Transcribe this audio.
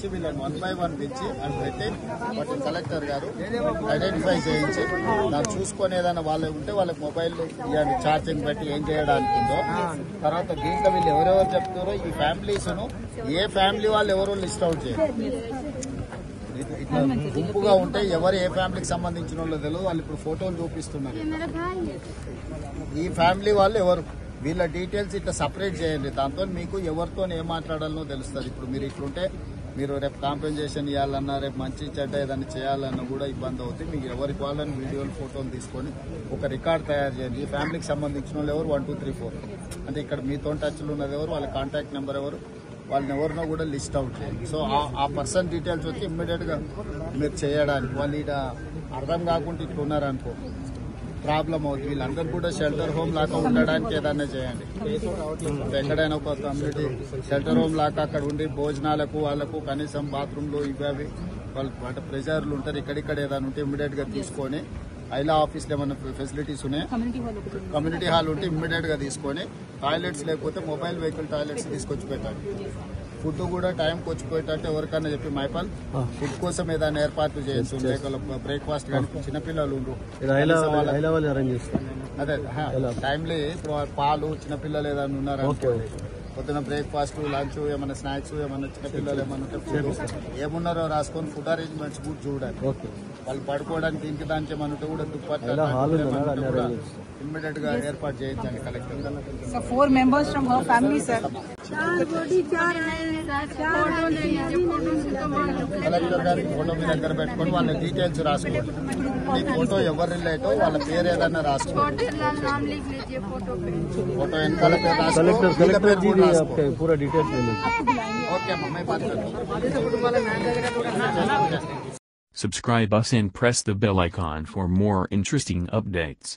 చేసి వీళ్ళని 1 by 1 పిలిచి అని పెట్టి వాటి కలెక్టర్ గారు ఐడెంటిఫై చేయించి దాన్ని చూసుకొని ఏదైనా వాళ్ళు ఉంటే వాళ్ళకి మొబైల్ ఇవ్వండి ఛార్జింగ్ పెట్టి ఏం చేయడానికి ఉందో. తర్వాత దీంట్లో వీళ్ళు ఎవరెవరు చెప్తారో ఈ ఫ్యామిలీస్ ను ఏ ఫ్యామిలీ వాళ్ళు ఎవరో లిస్ట్ అవుట్ చేయాలి. ఇట్లా గుంపుగా ఉంటే ఎవరు ఏ ఫ్యామిలీకి సంబంధించిన వాళ్ళు తెలియదు. వాళ్ళు ఇప్పుడు ఫోటోలు చూపిస్తున్నారు. ఈ ఫ్యామిలీ వాళ్ళు ఎవరు వీళ్ళ డీటెయిల్స్ ఇట్లా సపరేట్ చేయండి. దాంతో మీకు ఎవరితో ఏం మాట్లాడాలనో తెలుస్తుంది. ఇప్పుడు మీరు ఇట్లుంటే మీరు రేపు కాంపెన్సేషన్ ఇవ్వాలన్నా రేపు మంచి చెడ్డ ఏదైనా చేయాలన్నా కూడా ఇబ్బంది అవుతుంది. మీకు ఎవరికి వాళ్ళని వీడియోలు ఫోటోలు తీసుకొని ఒక రికార్డ్ తయారు చేయండి. ఈ ఫ్యామిలీకి సంబంధించిన వాళ్ళు ఎవరు 1 2 3 4 అంటే ఇక్కడ మీతో టచ్లు ఉన్నది ఎవరు, వాళ్ళ కాంటాక్ట్ నెంబర్ ఎవరు, వాళ్ళని ఎవరినో కూడా లిస్ట్ అవుట్ చేయండి. సో ఆ పర్సన్ డీటెయిల్స్ వచ్చి ఇమ్మీడియట్ గా మీరు చేయడానికి వాళ్ళు ఇక్కడ అర్థం కాకుండా ఇట్లా ఉన్నారనుకో ప్రాబ్లం అవుతుంది. వీళ్ళందరూ కూడా షెల్టర్ హోమ్ లాగా ఉండడానికి ఏదైనా చేయండి. ఎక్కడైనా ఒక కమ్యూనిటీ షెల్టర్ హోమ్ లాగా అక్కడ ఉండి భోజనాలకు వాళ్ళకు కనీసం బాత్రూమ్లు ఇవి అవి వాళ్ళు అంటే ప్రెజర్లు ఉంటారు. ఇక్కడిక్కడ ఏదైనా ఉంటే ఇమ్మీడియట్ గా తీసుకొని ఐలా ఆఫీస్లో ఏమైనా ఫెసిలిటీస్ ఉన్నాయి కమ్యూనిటీ హాల్ ఉంటే ఇమ్మీడియట్ గా తీసుకొని టాయిలెట్స్ లేకపోతే మొబైల్ వెహికల్ టాయిలెట్స్ తీసుకొచ్చి పెట్టండి. ఫుడ్ కూడా టైంకి వచ్చిపోయేటట్టు ఎవరికైనా చెప్పి మైపాల్ ఫుడ్ కోసం ఏదైనా ఏర్పాట్లు చేయొచ్చు. బ్రేక్ఫాస్ట్ కానీ చిన్నపిల్లలు అదే టైంలీ ఇప్పుడు పాలు చిన్నపిల్లలు ఏదైనా ఉన్నారనుకోండి పొద్దున బ్రేక్ఫాస్ట్ లంచ్ ఏమైనా స్నాక్స్ ఏమైనా చిన్నపిల్లలు ఏమైనా ఏమున్నారో రాసుకొని ఫుడ్ అరేంజ్మెంట్స్ కూడా చూడాలి. వాళ్ళు పడుకోవడానికి ఇంటి దానికి ఏమైనా ఉంటే కూడా దుప్పట్లు కూడా ఇమ్మీడియట్ గా ఏర్పాటు చేయించండి collector. 4 members from her family, sir. Collector గారికి ఫోటో మీ దగ్గర పెట్టుకొని వాళ్ళ డీటెయిల్స్ రాసుకోండి. మీ ఫోటో ఎవరు రిలేటో వాళ్ళ పేరు ఏదైనా రాసుకోండి. ఫోటో వెనకాల పేరు రాసుకోండి. ఓకే అమ్మా. Subscribe us and press the bell icon for more interesting updates.